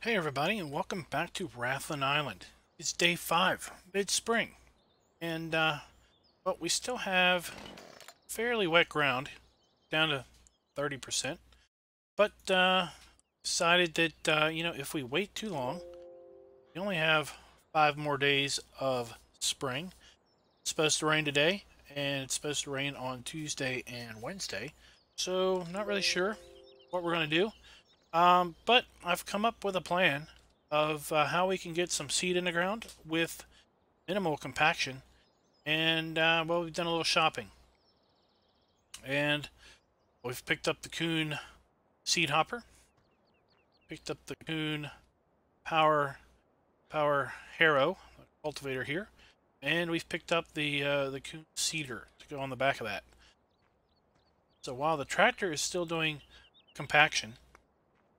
Hey everybody, and welcome back to Rathlin Island. It's day 5, mid-spring, and well, we still have fairly wet ground, down to 30%, but decided that, if we wait too long, we only have 5 more days of spring. It's supposed to rain today, and it's supposed to rain on Tuesday and Wednesday, so not really sure what we're going to do. But I've come up with a plan of how we can get some seed in the ground with minimal compaction. And, well, we've done a little shopping. And we've picked up the Kuhn seed hopper, picked up the Kuhn power harrow cultivator here, and we've picked up the Kuhn seeder to go on the back of that. So while the tractor is still doing compaction,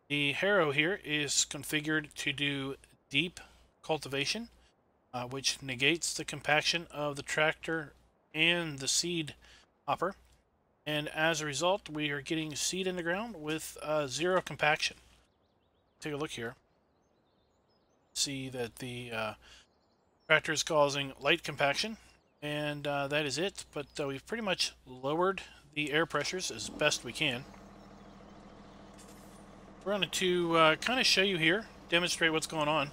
the harrow here is configured to do deep cultivation, which negates the compaction of the tractor and the seed hopper. And as a result, we are getting seed in the ground with zero compaction. Take a look here. See that the tractor is causing light compaction, and that is it. But we've pretty much lowered the air pressures as best we can. We're going to kind of show you here, demonstrate what's going on.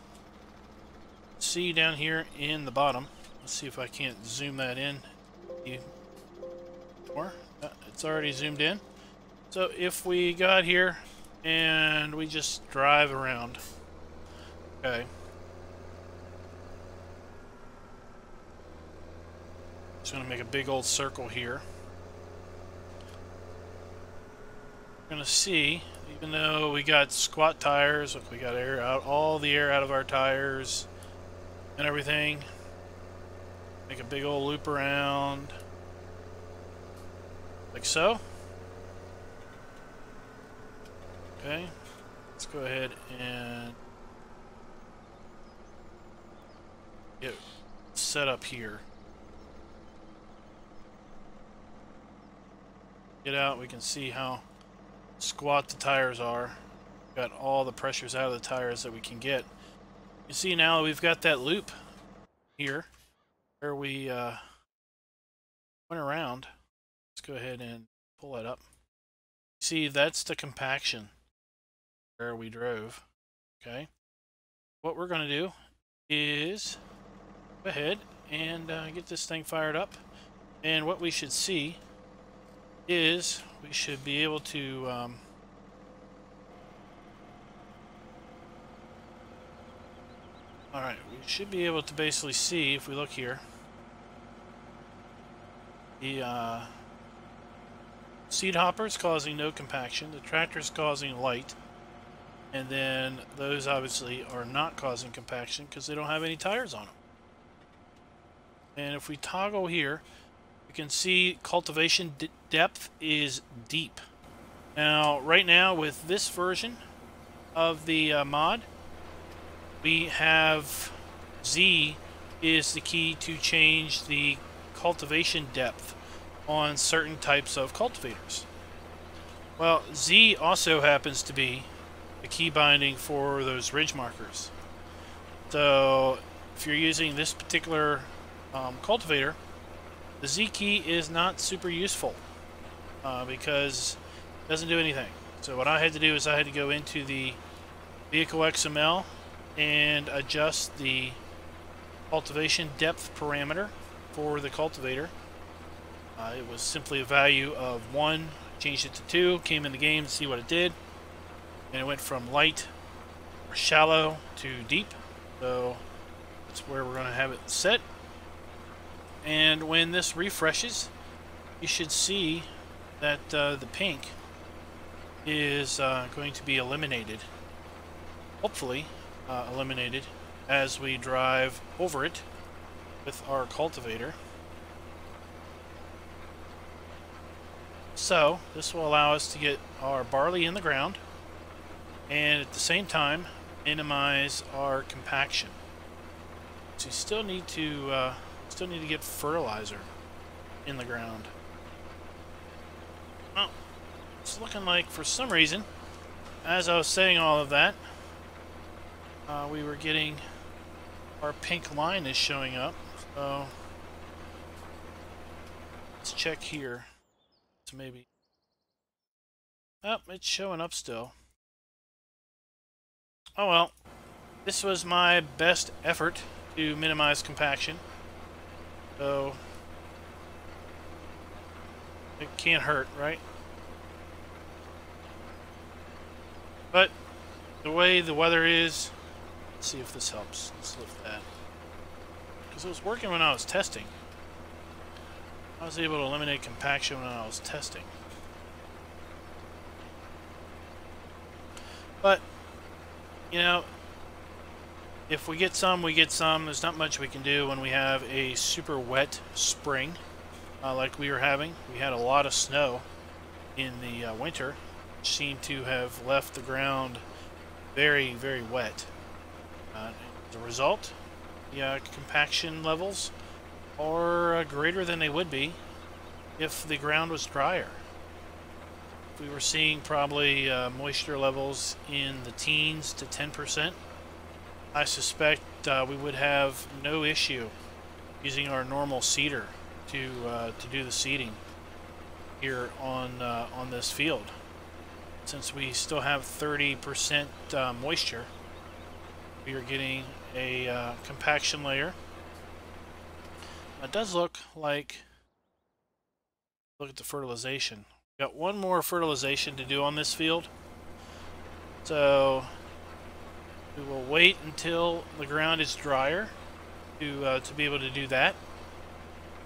See down here in the bottom. Let's see if I can't zoom that in more. It's already zoomed in. So if we got here and we just drive around, okay. Just going to make a big old circle here. We're going to see, even though we got squat tires, look, we got air out, all the air out of our tires and everything. Make a big old loop around, like so. Okay, let's go ahead and get set up here. Get out, we can see how squat the tires are. Got all the pressures out of the tires that we can get. You see now we've got that loop here where we went around. Let's go ahead and pull that up. See, that's the compaction where we drove. Okay. What we're going to do is go ahead and get this thing fired up. And what we should see is we should be able to alright, we should be able to basically see, if we look here, the seed hopper is causing no compaction, the tractor is causing light, and then those obviously are not causing compaction because they don't have any tires on them. And if we toggle here, you can see cultivation depth is deep. Now, right now with this version of the mod, we have Z is the key to change the cultivation depth on certain types of cultivators. Well, Z also happens to be the key binding for those ridge markers. So if you're using this particular cultivator, the Z key is not super useful because it doesn't do anything. So what I had to do is I had to go into the vehicle XML and adjust the cultivation depth parameter for the cultivator. It was simply a value of 1, changed it to 2, came in the game to see what it did, and it went from light or shallow to deep. So that's where we're going to have it set. And when this refreshes, you should see that the pink is going to be eliminated, hopefully eliminated, as we drive over it with our cultivator. So this will allow us to get our barley in the ground and at the same time minimize our compaction. So you still need to get fertilizer in the ground. Well, it's looking like for some reason, as I was saying all of that, we were getting our pink line is showing up. So let's check here. So maybe. Oh, it's showing up still. Oh well. This was my best effort to minimize compaction. So it can't hurt, right? But the way the weather is, let's see if this helps. Let's lift that. Because it was working when I was testing. I was able to eliminate compaction when I was testing. But, you know, if we get some, we get some. There's not much we can do when we have a super wet spring like we were having. We had a lot of snow in the winter, which seemed to have left the ground very, very wet. As a result, the compaction levels are greater than they would be if the ground was drier. We were seeing probably moisture levels in the teens to 10%. I suspect we would have no issue using our normal seeder to do the seeding here on this field. Since we still have 30% moisture, we are getting a compaction layer. It does look like, look at the fertilization. We've got one more fertilization to do on this field. So we will wait until the ground is drier to be able to do that,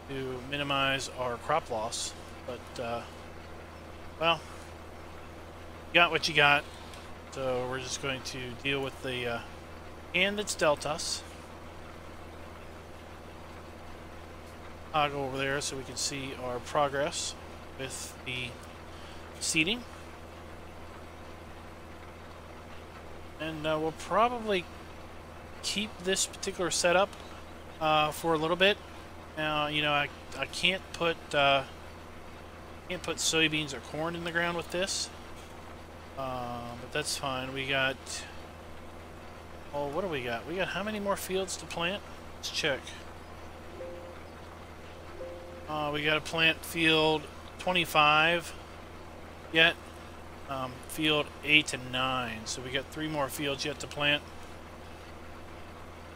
to minimize our crop loss. But, well, you got what you got. So we're just going to deal with the hand that's dealt us. I'll go over there so we can see our progress with the seeding. And we'll probably keep this particular setup for a little bit. Now, you know, I can't put soybeans or corn in the ground with this, but that's fine. We got, oh, what do we got? We got how many more fields to plant? Let's check. We got to plant field 25 yet. Field 8 and 9, so we got 3 more fields yet to plant.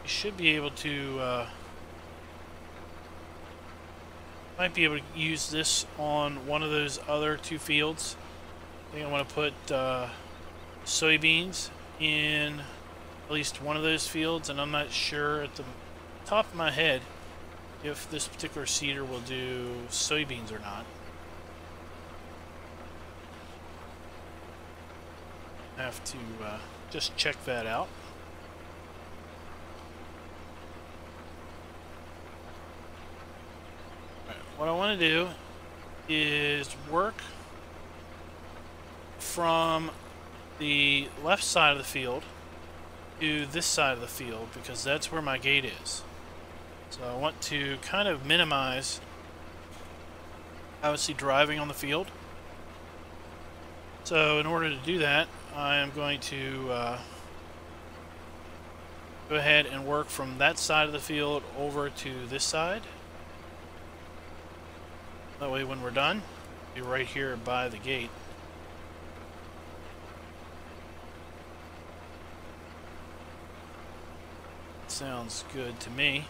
We should be able to might be able to use this on one of those other 2 fields. I think I want to put soybeans in at least one of those fields, and I'm not sure at the top of my head if this particular seeder will do soybeans or not. I have to just check that out. Right, what I want to do is work from the left side of the field to this side of the field, because that's where my gate is. So I want to kind of minimize, obviously, driving on the field. So in order to do that, I am going to go ahead and work from that side of the field over to this side. That way when we're done, we'll be right here by the gate. Sounds good to me.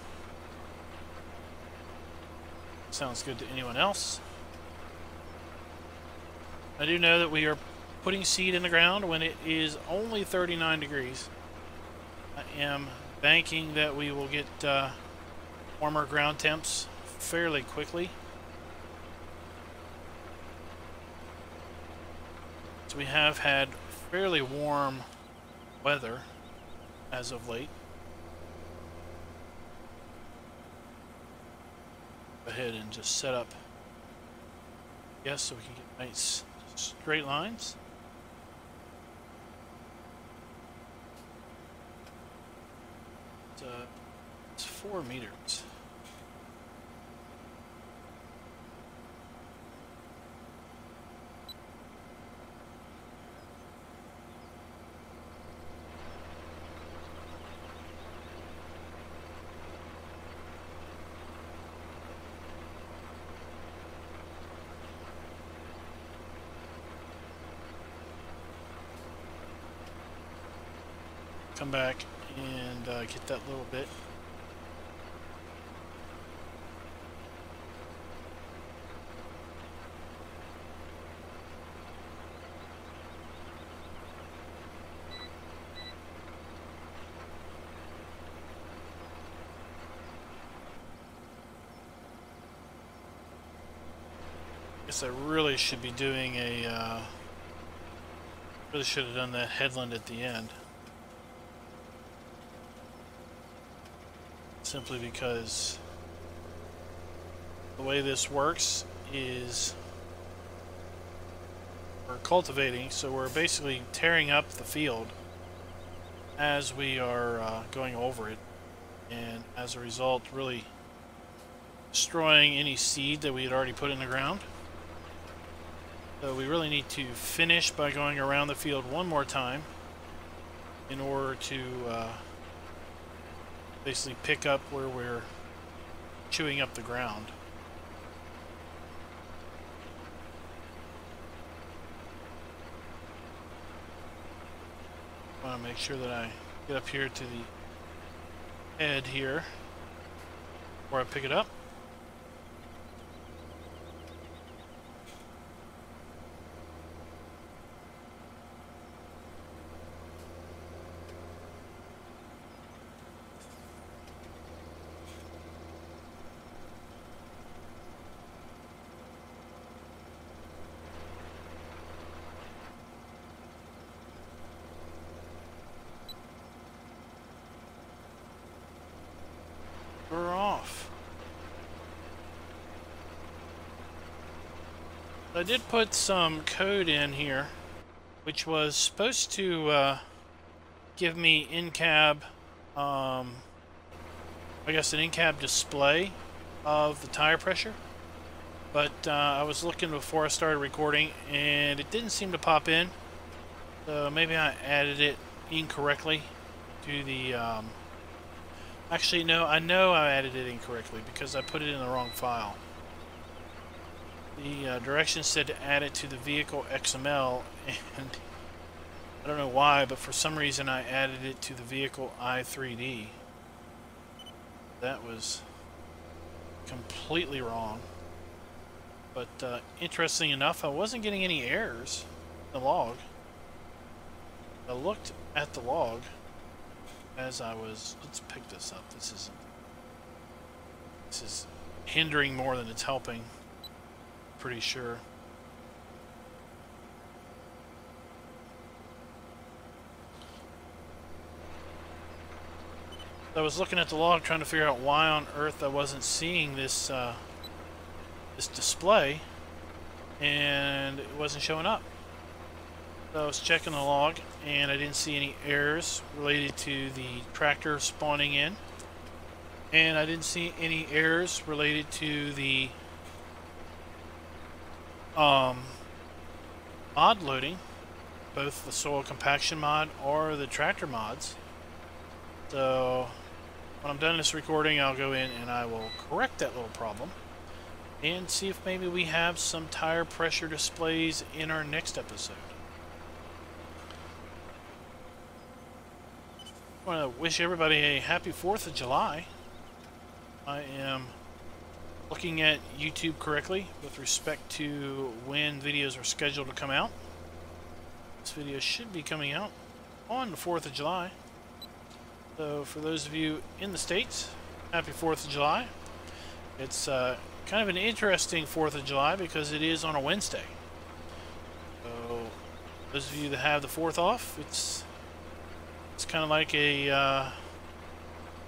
Sounds good to anyone else. I do know that we are putting seed in the ground when it is only 39 degrees. I am banking that we will get warmer ground temps fairly quickly. So we have had fairly warm weather as of late. Go ahead and just set up, yes, so we can get nice straight lines. It's 4 meters. come back and get that little bit. I really should be doing a, really should have done that headland at the end. Simply because the way this works is we're cultivating, so we're basically tearing up the field as we are going over it, and as a result really destroying any seed that we had already put in the ground. So we really need to finish by going around the field one more time in order to basically pick up where we're chewing up the ground. I want to make sure that I get up here to the head here before I pick it up. We're off. I did put some code in here, which was supposed to give me in-cab, I guess an in-cab display of the tire pressure. But I was looking before I started recording, and it didn't seem to pop in. So maybe I added it incorrectly to the... Actually, no, I know I added it incorrectly because I put it in the wrong file. The directions said to add it to the vehicle XML, and I don't know why, but for some reason I added it to the vehicle i3D. That was completely wrong. But interesting enough, I wasn't getting any errors in the log. I looked at the log as I was... Let's pick this up. This is hindering more than it's helping. Pretty sure. I was looking at the log trying to figure out why on earth I wasn't seeing this this display, and it wasn't showing up. So I was checking the log, and I didn't see any errors related to the tractor spawning in, and I didn't see any errors related to the mod loading, both the soil compaction mod or the tractor mods. So when I'm done this recording, I'll go in and I will correct that little problem and see if maybe we have some tire pressure displays in our next episode. I want to wish everybody a happy 4th of July. I am looking at YouTube correctly with respect to when videos are scheduled to come out. This video should be coming out on the 4th of July. So for those of you in the States, happy 4th of July. It's kind of an interesting 4th of July because it is on a Wednesday. So those of you that have the 4th off, it's kind of like a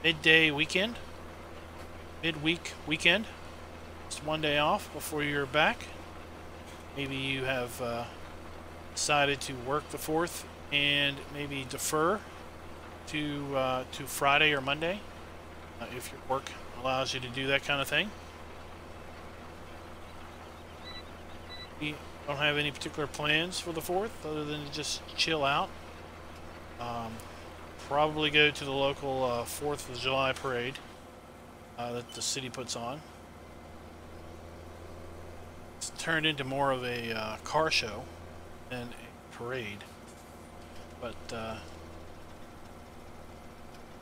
midday weekend, midweek weekend. It's one day off before you're back. Maybe you have decided to work the 4th and maybe defer to Friday or Monday if your work allows you to do that kind of thing. We don't have any particular plans for the 4th other than to just chill out. Probably go to the local 4th of July parade that the city puts on. It's turned into more of a car show than a parade, but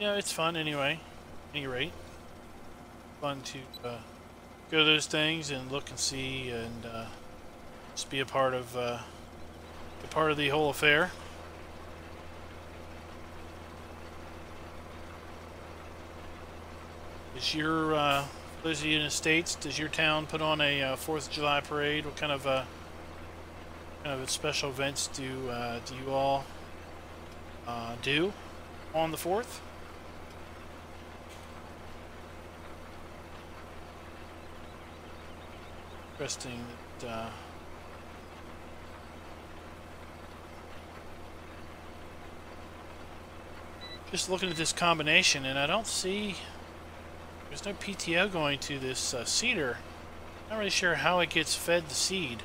Yeah, it's fun anyway. At any rate, fun to go to those things and look and see and just be a part of the whole affair. Is your for those of you in the States, does your town put on a 4th of July parade? What kind of special events do you all do on the 4th? Interesting that just looking at this combination, and I don't see there's no PTO going to this cedar. Not really sure how it gets fed the seed.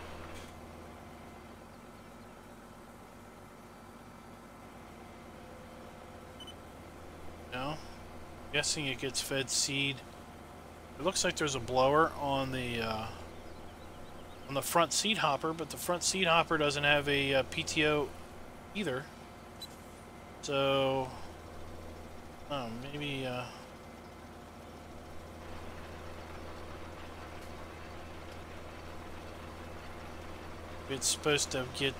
No, guessing it gets fed seed. It looks like there's a blower on the front seed hopper, but the front seed hopper doesn't have a PTO either. So, maybe it's supposed to get.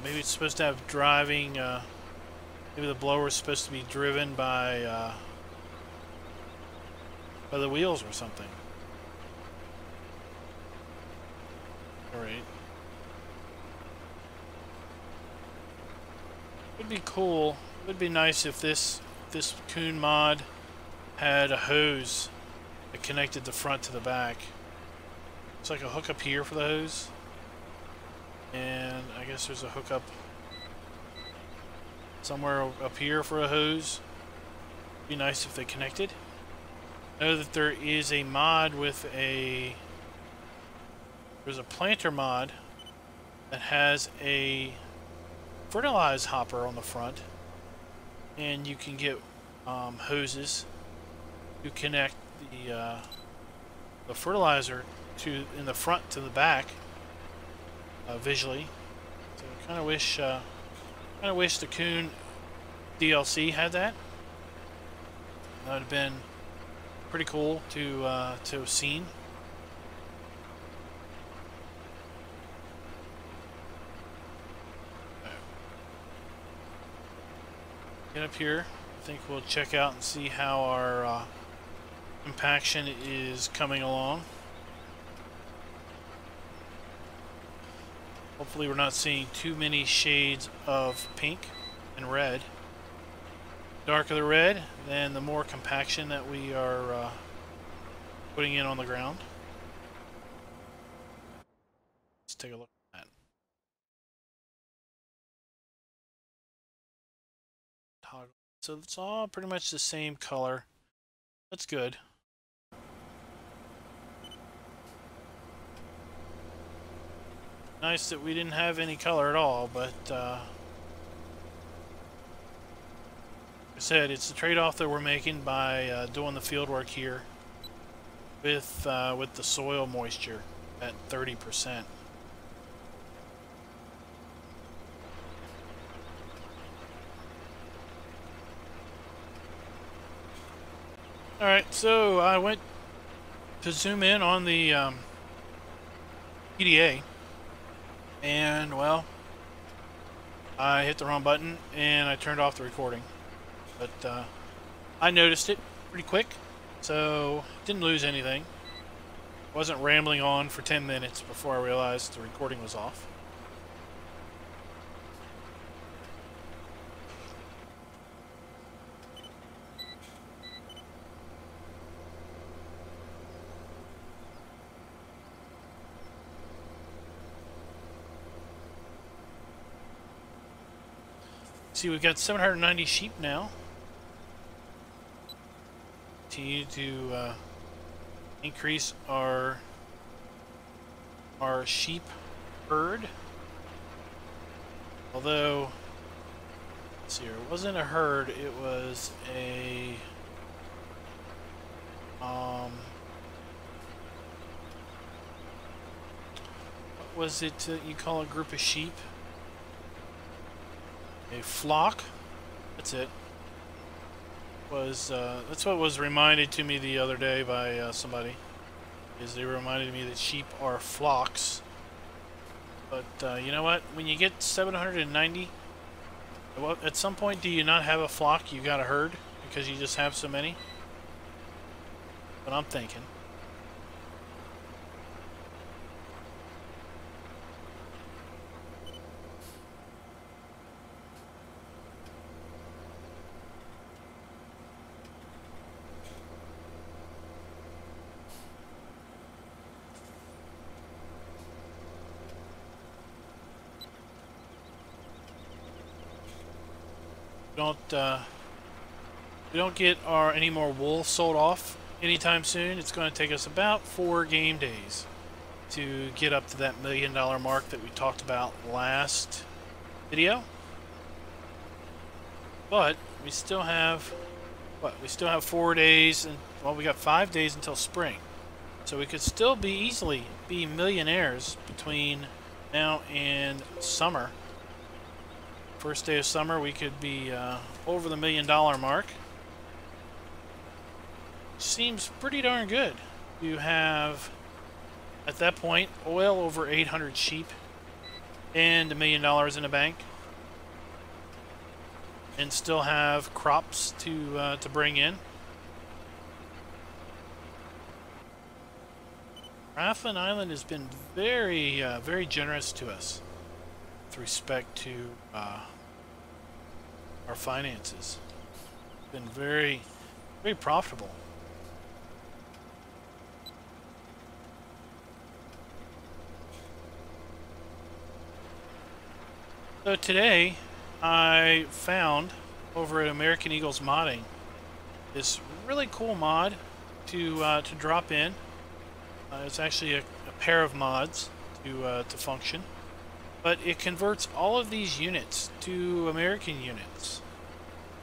Maybe it's supposed to have driving. Maybe the blower is supposed to be driven by the wheels or something. Alright. Would be cool. It would be nice if this Coon mod had a hose that connected the front to the back. It's like a hookup here for the hose. And I guess there's a hookup somewhere up here for a hose. It'd be nice if they connected. I know that there is a mod with a... There's a planter mod that has a fertilizer hopper on the front, and you can get hoses to connect the fertilizer in the front to the back visually. So I kind of wish the Coon DLC had that. That would have been pretty cool to have seen. Get up here. I think we'll check out and see how our compaction is coming along. Hopefully we're not seeing too many shades of pink and red. Darker the red, then the more compaction that we are putting in on the ground. Let's take a look at that. So it's all pretty much the same color. That's good. Nice that we didn't have any color at all, but like I said, it's the trade-off that we're making by doing the field work here with the soil moisture at 30%. Alright, so I went to zoom in on the PDA, and well, I hit the wrong button and I turned off the recording. But I noticed it pretty quick, so didn't lose anything. Wasn't rambling on for 10 minutes before I realized the recording was off. See, we've got 790 sheep now. Continue to increase our sheep herd. Although, let's see here, it wasn't a herd, it was a what was it you call a group of sheep? A flock? That's it. That's what was reminded to me the other day by somebody. Is they reminded me that sheep are flocks. But you know what? When you get 790, at some point do you not have a flock? You got a herd because you just have so many. But I'm thinking. We don't get any more wool sold off anytime soon. It's going to take us about 4 game days to get up to that $1 million mark that we talked about last video. But we still have we still have 4 days, and well, we got 5 days until spring, so we could still easily be millionaires between now and summer. First day of summer, we could be over the $1 million mark. Seems pretty darn good. You have, at that point, well over 800 sheep and $1 million in the bank, and still have crops to bring in. Rathlin Island has been very, very generous to us with respect to our finances. It's been very, very profitable. So today I found over at American Eagles Modding this really cool mod to drop in. It's actually a pair of mods to function, but it converts all of these units to American units.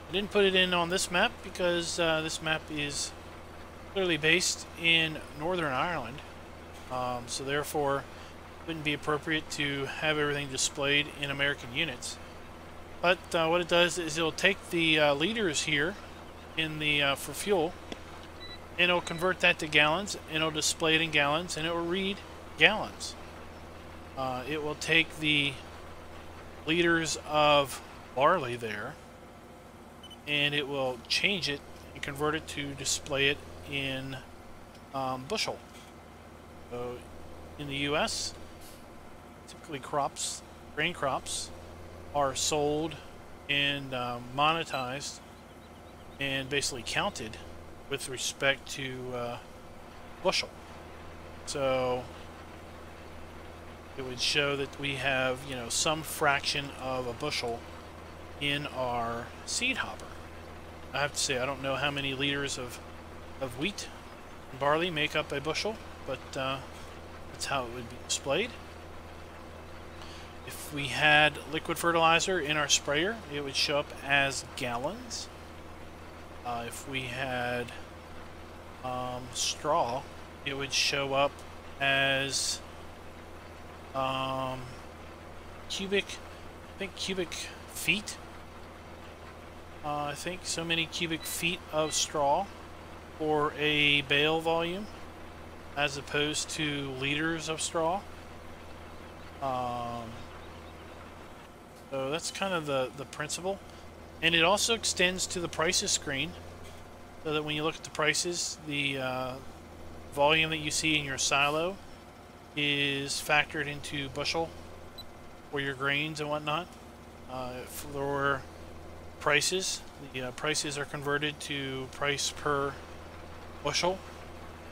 I didn't put it in on this map because this map is clearly based in Northern Ireland, so therefore it wouldn't be appropriate to have everything displayed in American units. But what it does is it'll take the liters here in the for fuel, and it'll convert that to gallons, and it'll display it in gallons, and it will read gallons. It will take the liters of barley there, and it will change it and convert it to display it in bushel. So in the U.S., typically grain crops, are sold and monetized and basically counted with respect to bushel. So it would show that we have, you know, some fraction of a bushel in our seed hopper. I have to say, I don't know how many liters of wheat and barley make up a bushel, but that's how it would be displayed. If we had liquid fertilizer in our sprayer, it would show up as gallons. If we had straw, it would show up as cubic feet. I think so many cubic feet of straw for a bale volume, as opposed to liters of straw. So that's kind of the principle. And it also extends to the prices screen, so that when you look at the prices, the volume that you see in your silo is factored into bushel for your grains and whatnot. For prices, the prices are converted to price per bushel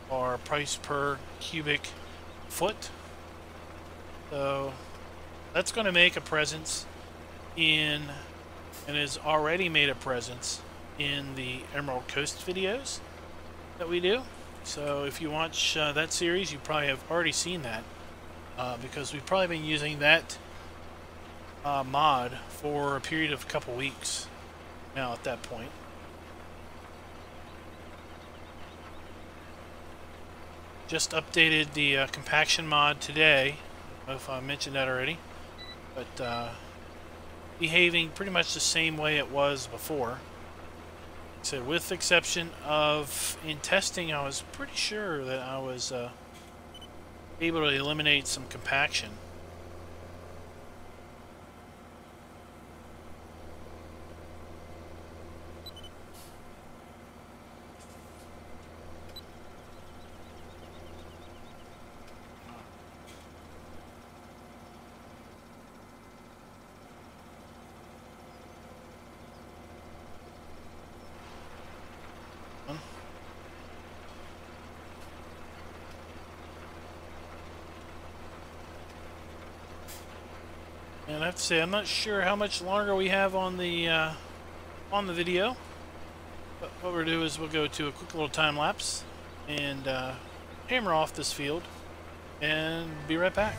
or price per cubic foot. So that's going to make a presence in, and has already made a presence in, the Emerald Coast videos that we do. So if you watch that series, you probably have already seen that, because we've probably been using that mod for a period of a couple weeks now at that point. Just updated the compaction mod today. I don't know if I mentioned that already, but behaving pretty much the same way it was before. So with the exception of in testing, I was pretty sure that I was able to eliminate some compaction. And I have to say, I'm not sure how much longer we have on the video. But what we'll do is we'll go to a quick little time lapse and hammer off this field, and be right back.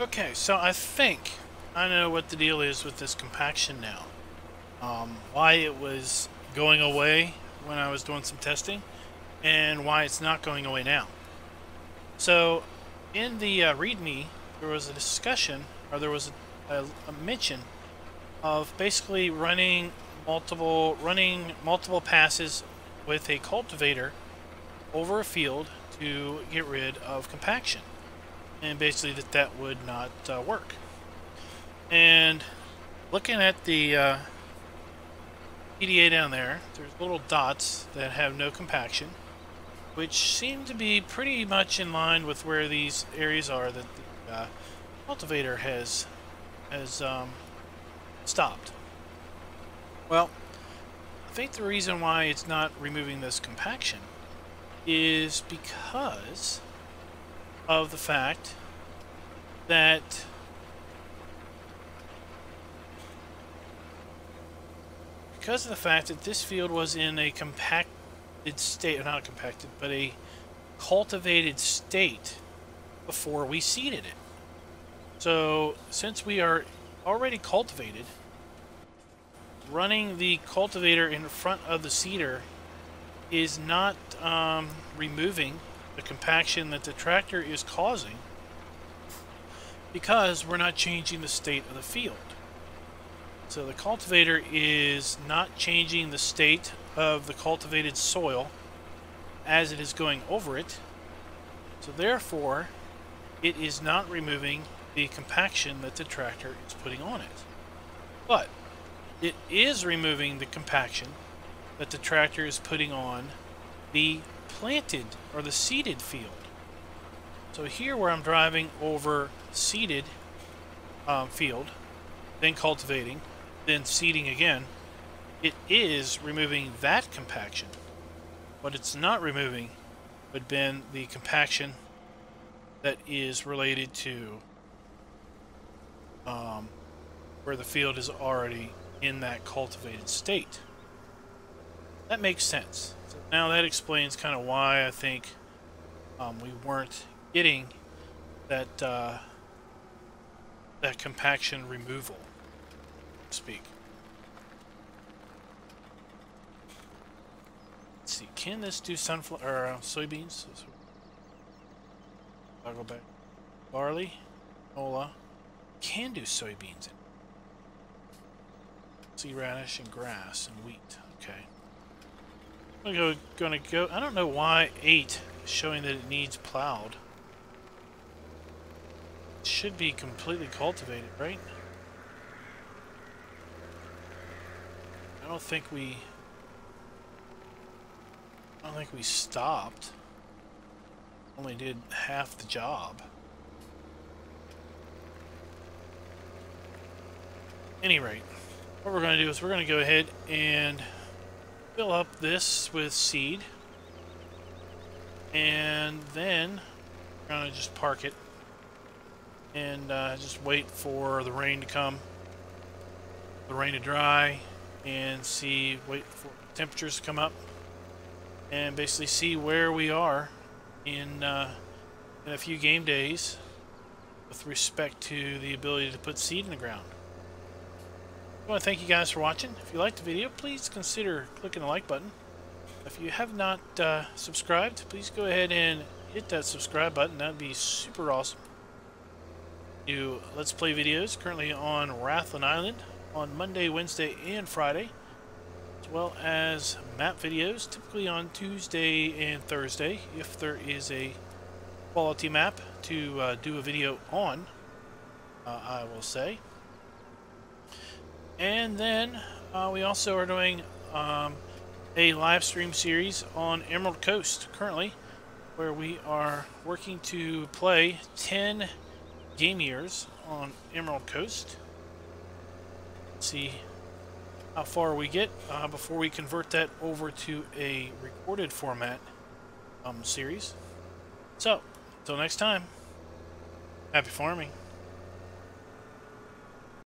Okay, so I think I know what the deal is with this compaction now. Why it was going away when I was doing some testing, and why it's not going away now. So, in the README, there was a discussion, or there was a mention of basically running multiple passes with a cultivator over a field to get rid of compaction. And basically that would not work. And looking at the PDA down there, there's little dots that have no compaction, which seem to be pretty much in line with where these areas are that the cultivator has stopped. Well, I think the reason why it's not removing this compaction is because of the fact that this field was in a compacted state, or not compacted, but a cultivated state before we seeded it. So since we are already cultivated, running the cultivator in front of the seeder is not removing the compaction that the tractor is causing, because we're not changing the state of the field. So the cultivator is not changing the state of the cultivated soil as it is going over it. So therefore, it is not removing the compaction that the tractor is putting on it. But it is removing the compaction that the tractor is putting on the planted or the seeded field. So here where I'm driving over seeded field, then cultivating, then seeding again, it is removing that compaction. What it's not removing would have been the compaction that is related to where the field is already in that cultivated state. that makes sense. So now that explains kind of why I think we weren't getting that that compaction removal, so to speak. Let's see, can this do sunflower or soybeans? I'll go back. Barley, canola, can do soybeans. Sea radish and grass and wheat. Okay. I'm gonna go. I don't know why 8 is showing that it needs plowed. It should be completely cultivated, right? I don't think we stopped. Only did half the job. At any rate, what we're going to do is we're going to go ahead and fill up this with seed, and then we're going to just park it and just wait for the rain to come, the rain to dry, and wait for temperatures to come up, and basically see where we are in a few game days with respect to the ability to put seed in the ground. I want to thank you guys for watching. If you liked the video, please consider clicking the like button. If you have not subscribed, please go ahead and hit that subscribe button. That would be super awesome. Do Let's Play videos currently on Rathlin Island on Monday, Wednesday, and Friday, as well as map videos typically on Tuesday and Thursday if there is a quality map to do a video on, I will say. And then we also are doing a live stream series on Emerald Coast currently, where we are working to play 10 game years on Emerald Coast. Let's see how far we get before we convert that over to a recorded format series. So, until next time, happy farming.